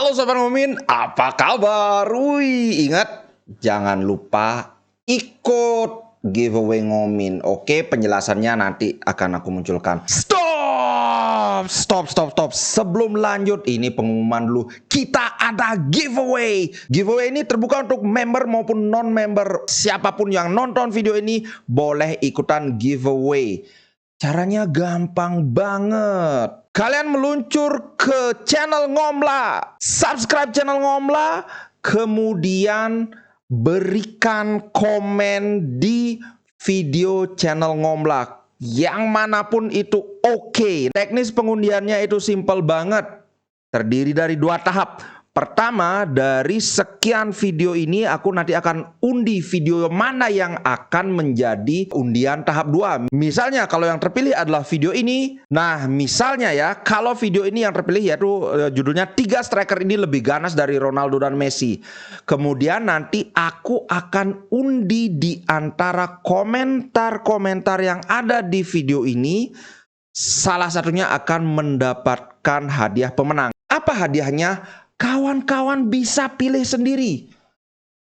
Halo Sobat Ngomin, apa kabar? Wih, ingat jangan lupa ikut giveaway Ngomin. Oke, penjelasannya nanti akan aku munculkan. Stop. Sebelum lanjut, ini pengumuman dulu. Kita ada giveaway. Giveaway ini terbuka untuk member maupun non-member. Siapapun yang nonton video ini boleh ikutan giveaway. Caranya gampang banget. Kalian meluncur ke channel Ngomla, subscribe channel Ngomla, kemudian berikan komen di video channel Ngomla. Yang manapun itu oke. Teknis pengundiannya itu simple banget. Terdiri dari 2 tahap. Pertama, dari sekian video ini aku nanti akan undi video mana yang akan menjadi undian tahap 2. Misalnya kalau yang terpilih adalah video ini. Nah, misalnya ya, kalau video ini yang terpilih yaitu judulnya 3 striker ini lebih ganas dari Ronaldo dan Messi. Kemudian nanti aku akan undi di antara komentar-komentar yang ada di video ini. Salah satunya akan mendapatkan hadiah pemenang. Apa hadiahnya? Kawan-kawan bisa pilih sendiri.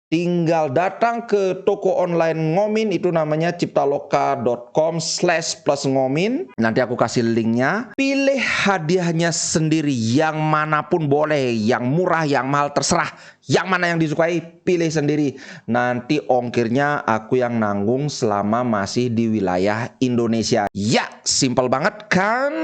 Tinggal datang ke toko online Ngomin, itu namanya ciptaloka.com/plusngomin. Nanti aku kasih linknya. Pilih hadiahnya sendiri, yang manapun boleh, yang murah, yang mahal, terserah. Yang mana yang disukai, pilih sendiri. Nanti ongkirnya aku yang nanggung selama masih di wilayah Indonesia. Ya, simple banget kan?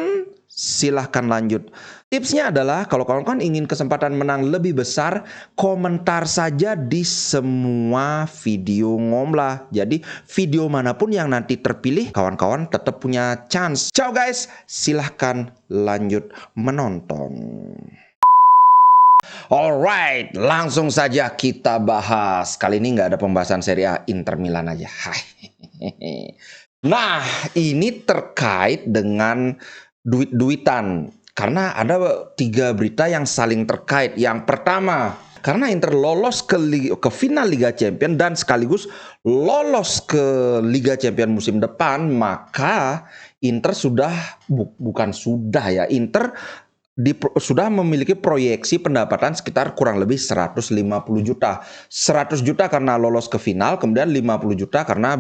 Silahkan lanjut. Tipsnya adalah kalau kawan-kawan ingin kesempatan menang lebih besar, komentar saja di semua video Ngomla. Jadi video manapun yang nanti terpilih, kawan-kawan tetap punya chance. Ciao guys, silahkan lanjut menonton. Alright, langsung saja kita bahas. Kali ini nggak ada pembahasan Serie A, Inter Milan aja. Nah, ini terkait dengan duit-duitan. Karena ada 3 berita yang saling terkait. Yang pertama, karena Inter lolos ke final Liga Champions dan sekaligus lolos ke Liga Champions musim depan, maka Inter sudah memiliki proyeksi pendapatan sekitar kurang lebih 150 juta. 100 juta karena lolos ke final, kemudian 50 juta karena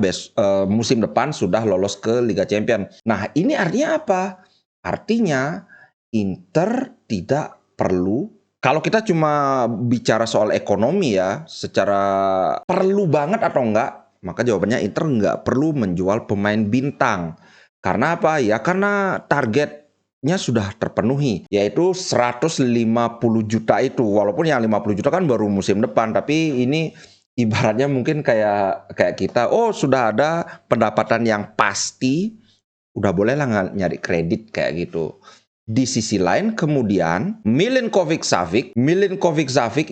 musim depan sudah lolos ke Liga Champions. Nah, ini artinya apa? Artinya Inter tidak perlu, kalau kita cuma bicara soal ekonomi ya, secara perlu banget atau enggak, maka jawabannya Inter enggak perlu menjual pemain bintang. Karena apa? Ya karena targetnya sudah terpenuhi, yaitu 150 juta itu. Walaupun yang 50 juta kan baru musim depan, tapi ini ibaratnya mungkin kayak kita, oh sudah ada pendapatan yang pasti, udah bolehlah nyari kredit kayak gitu. Di sisi lain kemudian Milinkovic-Savic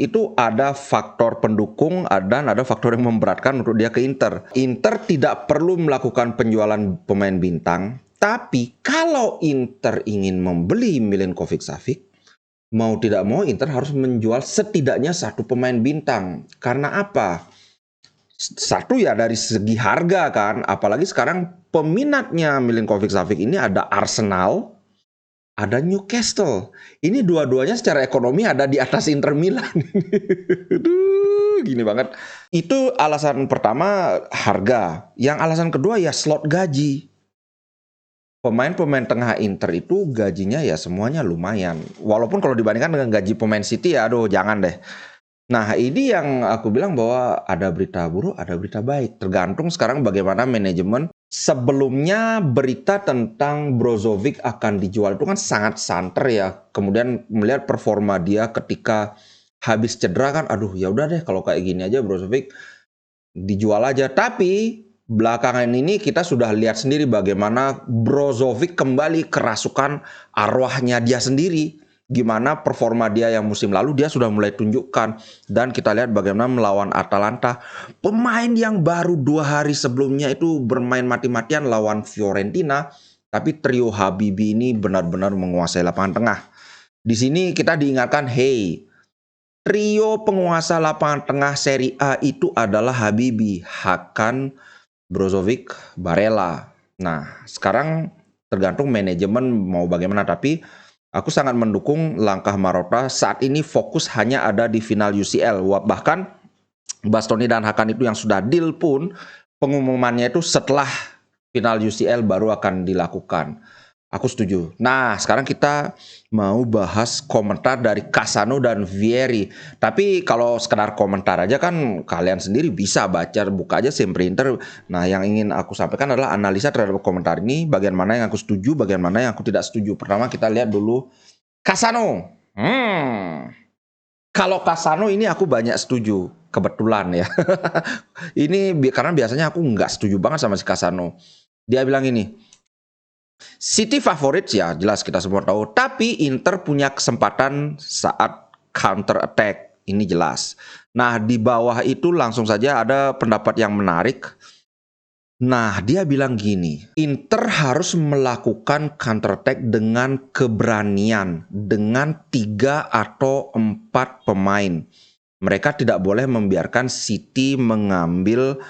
itu ada faktor pendukung dan ada faktor yang memberatkan untuk dia ke Inter. Inter tidak perlu melakukan penjualan pemain bintang, tapi kalau Inter ingin membeli Milinkovic-Savic, mau tidak mau Inter harus menjual setidaknya 1 pemain bintang. Karena apa? Satu ya dari segi harga kan, apalagi sekarang peminatnya Milinkovic-Savic ini ada Arsenal, ada Newcastle. Ini dua-duanya secara ekonomi ada di atas Inter Milan. Aduh, gini banget. Itu alasan pertama, harga. Yang alasan kedua ya slot gaji. Pemain-pemain tengah Inter itu gajinya ya semuanya lumayan. Walaupun kalau dibandingkan dengan gaji pemain City ya aduh jangan deh. Nah, ini yang aku bilang bahwa ada berita buruk, ada berita baik. Tergantung sekarang bagaimana manajemen. Sebelumnya berita tentang Brozovic akan dijual itu kan sangat santer ya. Kemudian melihat performa dia ketika habis cedera kan, aduh ya udah deh kalau kayak gini aja Brozovic dijual aja. Tapi belakangan ini kita sudah lihat sendiri bagaimana Brozovic kembali kerasukan arwahnya dia sendiri. Gimana performa dia yang musim lalu dia sudah mulai tunjukkan. Dan kita lihat bagaimana melawan Atalanta, pemain yang baru 2 hari sebelumnya itu bermain mati-matian lawan Fiorentina, tapi trio Habibi ini benar-benar menguasai lapangan tengah. Di sini kita diingatkan, hey, trio penguasa lapangan tengah Serie A itu adalah Habibi, Hakan, Brozovic, Barella. Nah, sekarang tergantung manajemen mau bagaimana, tapi Aku sangat mendukung langkah Marotta saat ini fokus hanya ada di final UCL. Bahkan Bastoni dan Hakan itu yang sudah deal pun pengumumannya itu setelah final UCL baru akan dilakukan. Aku setuju. Nah, sekarang kita mau bahas komentar dari Cassano dan Vieri. Tapi kalau sekedar komentar aja kan kalian sendiri bisa baca, buka aja Simprinter. Nah, yang ingin aku sampaikan adalah analisa terhadap komentar ini, bagian mana yang aku setuju, bagian mana yang aku tidak setuju. Pertama kita lihat dulu Cassano. Kalau Cassano ini aku banyak setuju, kebetulan ya. Ini karena biasanya aku nggak setuju banget sama si Cassano. Dia bilang ini, City favorit ya, jelas kita semua tahu. Tapi Inter punya kesempatan saat counter attack, ini jelas. Nah, di bawah itu langsung saja ada pendapat yang menarik. Nah, dia bilang gini, Inter harus melakukan counter attack dengan keberanian, dengan 3 atau 4 pemain. Mereka tidak boleh membiarkan City mengambil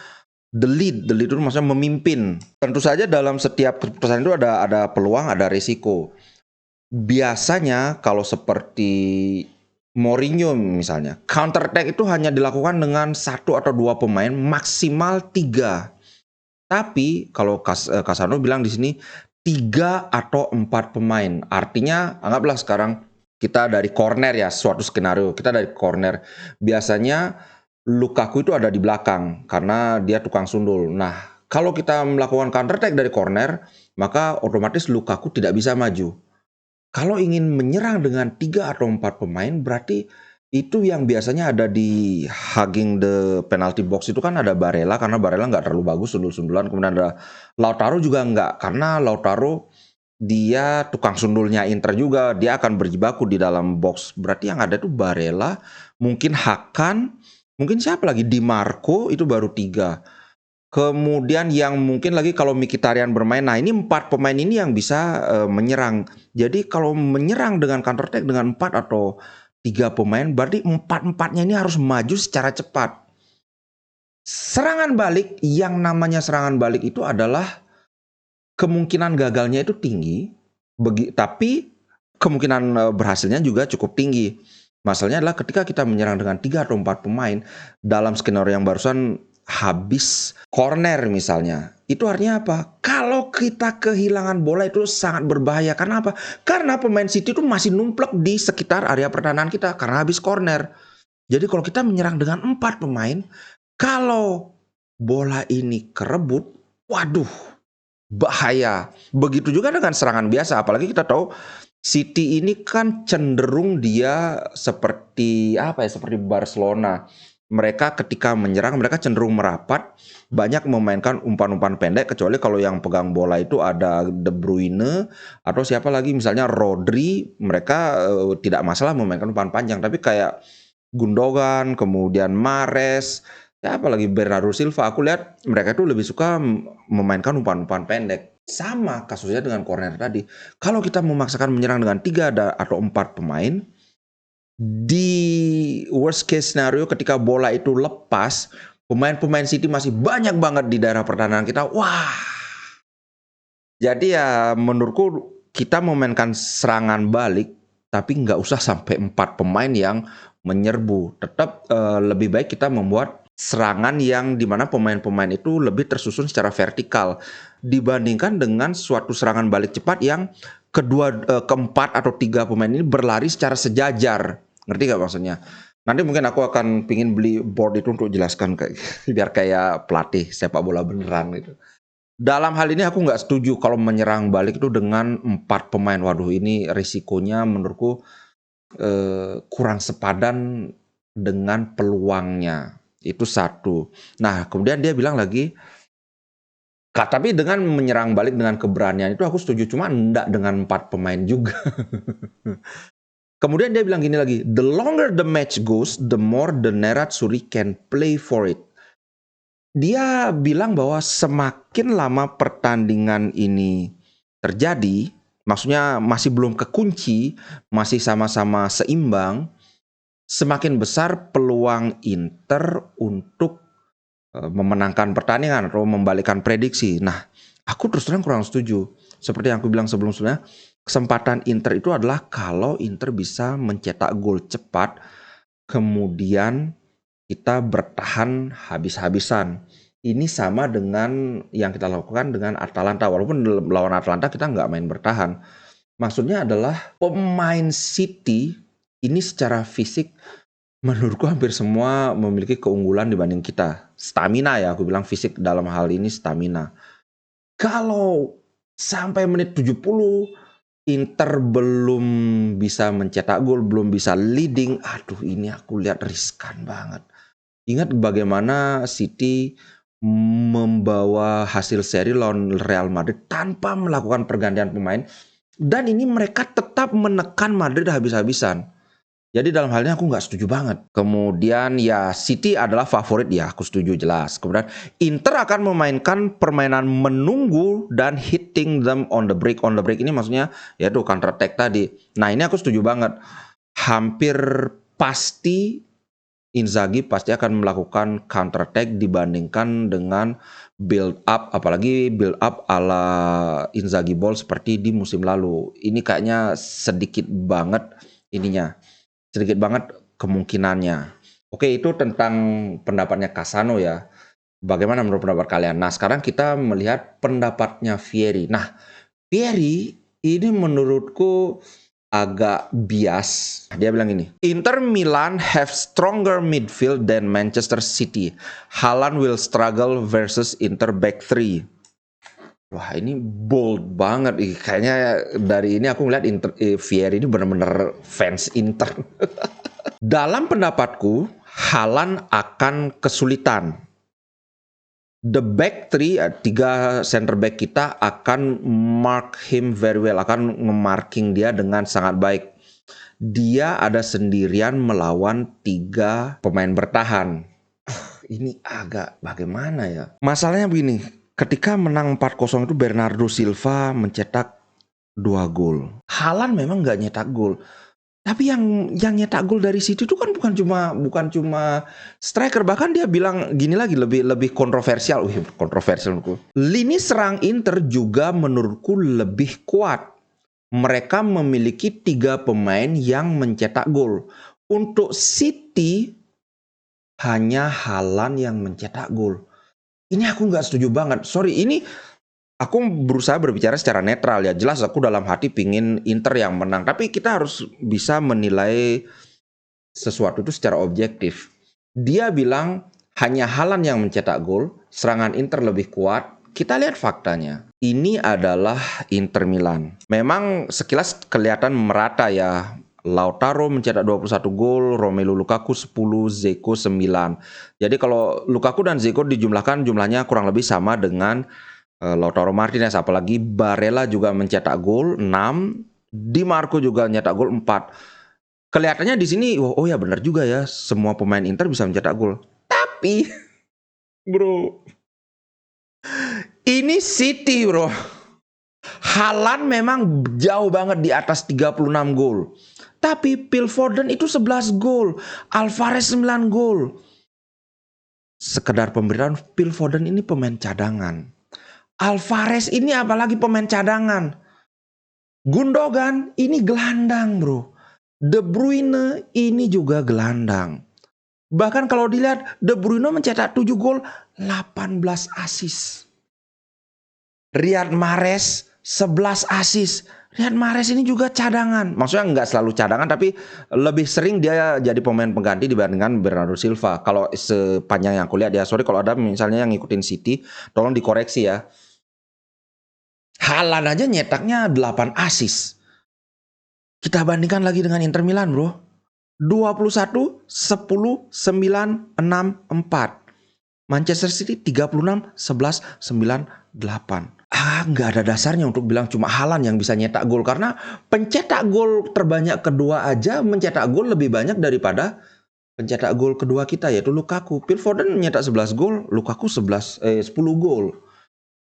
the lead itu maksudnya memimpin. Tentu saja dalam setiap keputusan itu ada peluang, ada risiko. Biasanya kalau seperti Mourinho misalnya, counter attack itu hanya dilakukan dengan 1 atau 2 pemain, maksimal 3. Tapi kalau Cassano bilang di sini 3 atau 4 pemain. Artinya anggaplah sekarang kita dari corner ya, suatu skenario kita dari corner. Biasanya Lukaku itu ada di belakang karena dia tukang sundul. Nah, kalau kita melakukan counter attack dari corner, maka otomatis Lukaku tidak bisa maju. Kalau ingin menyerang dengan 3 atau 4 pemain, berarti itu yang biasanya ada di hugging the penalty box itu kan ada Barella, karena Barella nggak terlalu bagus sundul-sundulan. Kemudian ada Lautaro juga nggak, karena Lautaro dia tukang sundulnya Inter juga, dia akan berjibaku di dalam box. Berarti yang ada itu Barella, mungkin Hakan, mungkin siapa lagi, Di Marco, itu baru 3. Kemudian yang mungkin lagi kalau Mkhitaryan bermain, nah ini 4 pemain ini yang bisa menyerang. Jadi kalau menyerang dengan counter attack dengan 4 atau 3 pemain, berarti 4-4-nya ini harus maju secara cepat. Serangan balik, yang namanya serangan balik itu adalah kemungkinan gagalnya itu tinggi, tapi kemungkinan berhasilnya juga cukup tinggi. Masalahnya adalah ketika kita menyerang dengan 3 atau 4 pemain, dalam skenario yang barusan habis corner misalnya, itu artinya apa? Kalau kita kehilangan bola itu sangat berbahaya. Karena apa? Karena pemain City itu masih numplek di sekitar area pertahanan kita karena habis corner. Jadi kalau kita menyerang dengan 4 pemain, kalau bola ini kerebut, waduh, bahaya. Begitu juga dengan serangan biasa, apalagi kita tahu City ini kan cenderung dia seperti apa ya, seperti Barcelona. Mereka ketika menyerang, mereka cenderung merapat, banyak memainkan umpan-umpan pendek, kecuali kalau yang pegang bola itu ada De Bruyne atau siapa lagi, misalnya Rodri, mereka tidak masalah memainkan umpan panjang. Tapi kayak Gundogan, kemudian Mahrez, siapa lagi, Bernardo Silva, aku lihat mereka itu lebih suka memainkan umpan-umpan pendek. Sama kasusnya dengan corner tadi. Kalau kita memaksakan menyerang dengan 3 atau 4 pemain, di worst case scenario ketika bola itu lepas, pemain-pemain City masih banyak banget di daerah pertahanan kita. Wah. Jadi ya menurutku kita memainkan serangan balik, tapi nggak usah sampai 4 pemain yang menyerbu. Tetap lebih baik kita membuat serangan yang dimana pemain-pemain itu lebih tersusun secara vertikal dibandingkan dengan suatu serangan balik cepat yang keempat atau 3 pemain ini berlari secara sejajar. Ngerti gak maksudnya? Nanti mungkin aku akan pingin beli board itu untuk jelaskan biar kayak pelatih sepak bola beneran gitu. Dalam hal ini aku nggak setuju kalau menyerang balik itu dengan 4 pemain. Waduh, ini risikonya menurutku kurang sepadan dengan peluangnya. Itu satu. Nah, kemudian dia bilang lagi, tapi dengan menyerang balik dengan keberanian itu aku setuju, cuma enggak dengan 4 pemain juga. Kemudian dia bilang gini lagi, the longer the match goes, the more the Nerazzurri can play for it. Dia bilang bahwa semakin lama pertandingan ini terjadi, maksudnya masih belum kekunci, masih sama-sama seimbang, semakin besar peluang Inter untuk memenangkan pertandingan atau membalikkan prediksi. Nah, aku terus terang kurang setuju. Seperti yang aku bilang sebelumnya, kesempatan Inter itu adalah kalau Inter bisa mencetak gol cepat, kemudian kita bertahan habis-habisan. Ini sama dengan yang kita lakukan dengan Atalanta, walaupun lawan Atalanta kita nggak main bertahan. Maksudnya adalah pemain City ini secara fisik menurutku hampir semua memiliki keunggulan dibanding kita. Stamina ya, aku bilang fisik dalam hal ini stamina. Kalau sampai menit 70 Inter belum bisa mencetak gol, belum bisa leading, aduh ini aku lihat riskan banget. Ingat bagaimana City membawa hasil seri lawan Real Madrid tanpa melakukan pergantian pemain, dan ini mereka tetap menekan Madrid habis-habisan. Jadi dalam hal ini aku nggak setuju banget. Kemudian ya City adalah favorit ya, aku setuju jelas. Kemudian Inter akan memainkan permainan menunggu dan hitting them on the break. On the break ini maksudnya ya tuh counter attack tadi. Nah ini aku setuju banget. Hampir pasti Inzaghi pasti akan melakukan counter attack dibandingkan dengan build up, apalagi build up ala Inzaghi ball seperti di musim lalu. Ini kayaknya sedikit banget ininya. Sedikit banget kemungkinannya. Oke, itu tentang pendapatnya Kasano ya. Bagaimana menurut pendapat kalian? Nah, sekarang kita melihat pendapatnya Vieri. Nah, Vieri ini menurutku agak bias. Dia bilang ini, Inter Milan have stronger midfield than Manchester City. Haaland will struggle versus Inter back three. Wah ini bold banget, kayaknya dari ini aku ngeliat Vieri ini benar-benar fans Inter. Dalam pendapatku, Haaland akan kesulitan. The back three, 3 center back kita akan mark him very well, akan nge-marking dia dengan sangat baik. Dia ada sendirian melawan 3 pemain bertahan. Ini agak bagaimana ya? Masalahnya begini, ketika menang 4-0 itu Bernardo Silva mencetak 2 gol. Haaland memang nggak nyetak gol. Tapi yang nyetak gol dari City itu kan bukan cuma striker, bahkan dia bilang gini lagi, lebih kontroversial. Kontroversial menurutku. Lini serang Inter juga menurutku lebih kuat. Mereka memiliki 3 pemain yang mencetak gol. Untuk City hanya Haaland yang mencetak gol. Ini aku nggak setuju banget. Sorry, ini aku berusaha berbicara secara netral ya. Jelas aku dalam hati pingin Inter yang menang. Tapi kita harus bisa menilai sesuatu itu secara objektif. Dia bilang hanya Haaland yang mencetak gol. Serangan Inter lebih kuat. Kita lihat faktanya. Ini adalah Inter Milan. Memang sekilas kelihatan merata ya. Lautaro mencetak 21 gol, Romelu Lukaku 10, Dzeko 9. Jadi kalau Lukaku dan Dzeko dijumlahkan jumlahnya kurang lebih sama dengan Lautaro Martinez, apalagi Barella juga mencetak gol 6, Di Marco juga mencetak gol 4. Kelihatannya di sini oh ya benar juga ya, semua pemain Inter bisa mencetak gol. Tapi bro, ini City bro. Haaland memang jauh banget di atas 36 gol. Tapi Phil Foden itu 11 gol. Alvarez 9 gol. Sekedar pemberitaan, Phil Foden ini pemain cadangan. Alvarez ini apalagi pemain cadangan. Gundogan ini gelandang bro. De Bruyne ini juga gelandang. Bahkan kalau dilihat, De Bruyne mencetak 7 gol, 18 assist. Riyad Mahrez 11 assist. Riyad Mahrez ini juga cadangan. Maksudnya nggak selalu cadangan, tapi lebih sering dia jadi pemain pengganti dibandingkan Bernardo Silva. Kalau sepanjang yang aku lihat ya, sorry kalau ada misalnya yang ngikutin City, tolong dikoreksi ya. Haaland aja nyetaknya 8 assist. Kita bandingkan lagi dengan Inter Milan bro. 21, 10, 9, 6, 4. Manchester City 36, 11, 9, 8. Nggak ada dasarnya untuk bilang cuma Haaland yang bisa nyetak gol. Karena pencetak gol terbanyak kedua aja mencetak gol lebih banyak daripada pencetak gol kedua kita, yaitu Lukaku. Phil Foden nyetak 11 gol, Lukaku 10 gol.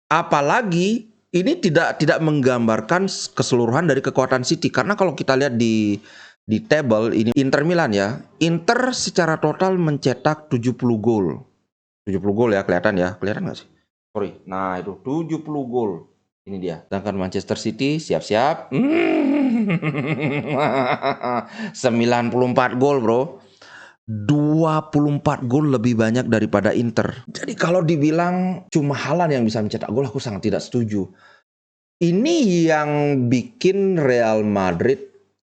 Apalagi ini tidak menggambarkan keseluruhan dari kekuatan City. Karena kalau kita lihat di table ini Inter Milan ya. Inter secara total mencetak 70 gol. 70 gol ya, kelihatan ya. Kelihatan nggak sih? Sorry. Nah, itu 70 gol. Ini dia. Sedangkan Manchester City siap-siap. 94 gol, Bro. 24 gol lebih banyak daripada Inter. Jadi kalau dibilang cuma Haaland yang bisa mencetak gol, aku sangat tidak setuju. Ini yang bikin Real Madrid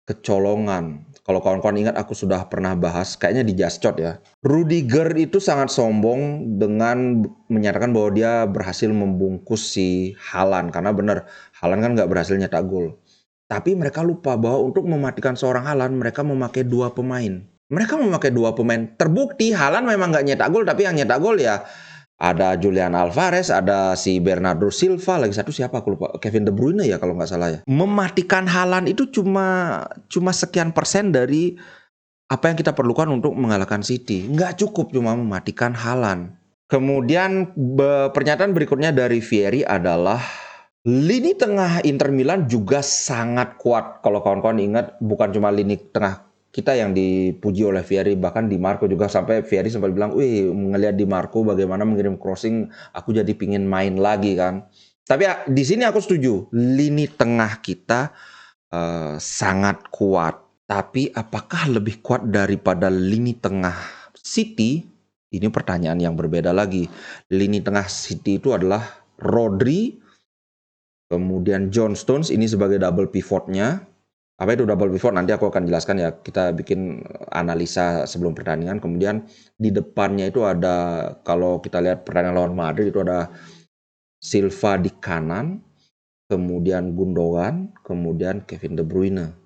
kecolongan. Kalau kawan-kawan ingat, aku sudah pernah bahas, kayaknya di Just Chat ya. Rudiger itu sangat sombong dengan menyatakan bahwa dia berhasil membungkus si Haaland. Karena benar, Haaland kan nggak berhasil nyetak gol. Tapi mereka lupa bahwa untuk mematikan seorang Haaland, mereka memakai dua pemain. Terbukti Haaland memang nggak nyetak gol, tapi yang nyetak gol ya ada Julian Alvarez, ada si Bernardo Silva, lagi satu siapa aku lupa, Kevin De Bruyne ya kalau nggak salah ya. Mematikan Haaland itu cuma sekian persen dari apa yang kita perlukan untuk mengalahkan City. Nggak cukup cuma mematikan Haaland. Kemudian pernyataan berikutnya dari Vieri adalah lini tengah Inter Milan juga sangat kuat. Kalau kawan-kawan ingat, bukan cuma lini tengah kita yang dipuji oleh Vieri, bahkan Di Marco juga, sampai Vieri sempat bilang, wih, ngelihat Di Marco bagaimana mengirim crossing, aku jadi pingin main lagi kan. Tapi di sini aku setuju, lini tengah kita sangat kuat. Tapi apakah lebih kuat daripada lini tengah City? Ini pertanyaan yang berbeda lagi. Lini tengah City itu adalah Rodri, kemudian John Stones, ini sebagai double pivotnya. Apa itu double pivot? Nanti aku akan jelaskan ya. Kita bikin analisa sebelum pertandingan. Kemudian di depannya itu ada, kalau kita lihat pertandingan lawan Madrid itu ada Silva di kanan, kemudian Gundogan, kemudian Kevin De Bruyne.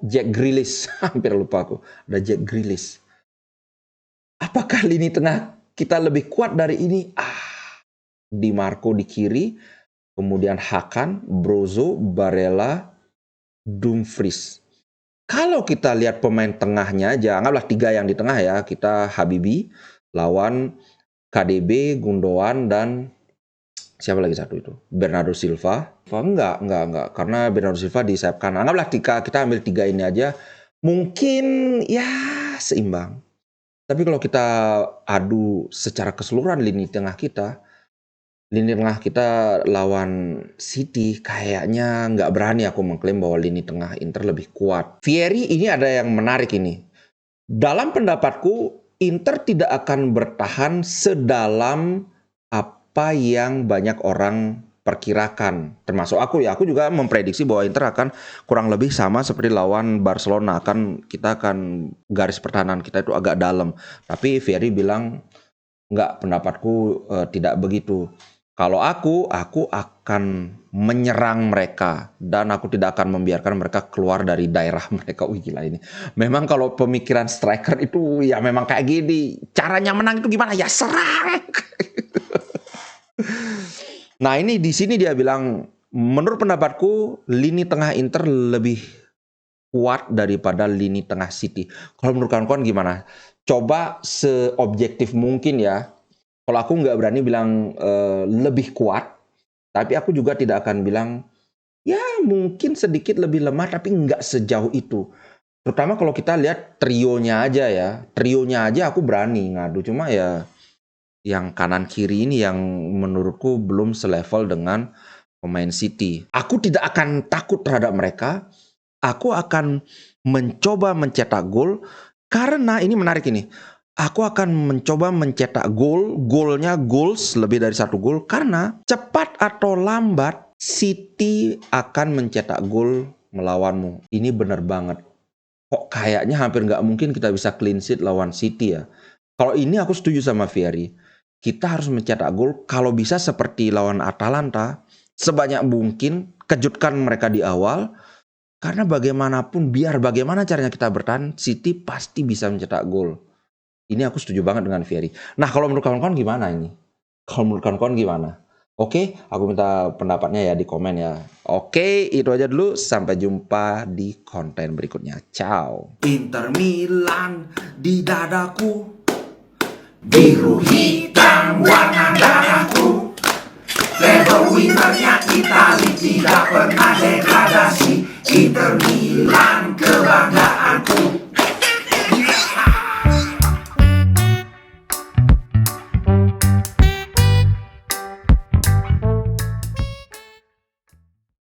Jack Grealish. Hampir lupa aku. Ada Jack Grealish. Apakah lini tengah kita lebih kuat dari ini? Di Marco di kiri, kemudian Hakan, Brozo, Barella, Dumfries. Kalau kita lihat pemain tengahnya aja, anggaplah 3 yang di tengah ya. Kita Habibi lawan KDB, Gundogan, dan siapa lagi satu itu? Bernardo Silva. Enggak. Karena Bernardo Silva di sayap kanan. Anggaplah kita ambil 3 ini aja. Mungkin ya seimbang. Tapi kalau kita adu secara keseluruhan lini tengah kita lawan City, kayaknya nggak berani aku mengklaim bahwa lini tengah Inter lebih kuat. Vieri ini ada yang menarik ini. Dalam pendapatku, Inter tidak akan bertahan sedalam apa yang banyak orang perkirakan. Termasuk aku ya, aku juga memprediksi bahwa Inter akan kurang lebih sama seperti lawan Barcelona. Kita akan garis pertahanan kita itu agak dalam. Tapi Vieri bilang, nggak, pendapatku tidak begitu. Kalau aku akan menyerang mereka dan aku tidak akan membiarkan mereka keluar dari daerah mereka. Wih, gila ini. Memang kalau pemikiran striker itu ya memang kayak gini. Caranya menang itu gimana? Ya serang. Nah, ini di sini dia bilang, menurut pendapatku lini tengah Inter lebih kuat daripada lini tengah City. Kalau menurut kawan-kawan gimana? Coba seobjektif mungkin ya. Kalau aku nggak berani bilang lebih kuat, tapi aku juga tidak akan bilang ya mungkin sedikit lebih lemah, tapi nggak sejauh itu. Terutama kalau kita lihat trionya aja ya. Trionya aja aku berani ngadu. Cuma ya yang kanan kiri ini yang menurutku belum selevel dengan pemain City. Aku tidak akan takut terhadap mereka. Aku akan mencoba mencetak gol. Karena ini menarik ini. Aku akan mencoba mencetak golnya goals lebih dari 1 gol, karena cepat atau lambat City akan mencetak gol melawanmu. Ini benar banget. Kok kayaknya hampir nggak mungkin kita bisa clean sheet lawan City ya. Kalau ini aku setuju sama Vieri. Kita harus mencetak gol, kalau bisa seperti lawan Atalanta, sebanyak mungkin kejutkan mereka di awal. Karena bagaimanapun, biar bagaimana caranya kita bertahan, City pasti bisa mencetak gol. Ini aku setuju banget dengan Vieri. Nah, kalau menurut kawan-kawan gimana ini? Oke, aku minta pendapatnya ya di komen ya. Oke, itu aja dulu. Sampai jumpa di konten berikutnya. Ciao. Inter Milan di dadaku, biru hitam warna darahku. Treble winnernya Itali, tidak pernah degradasi. Inter Milan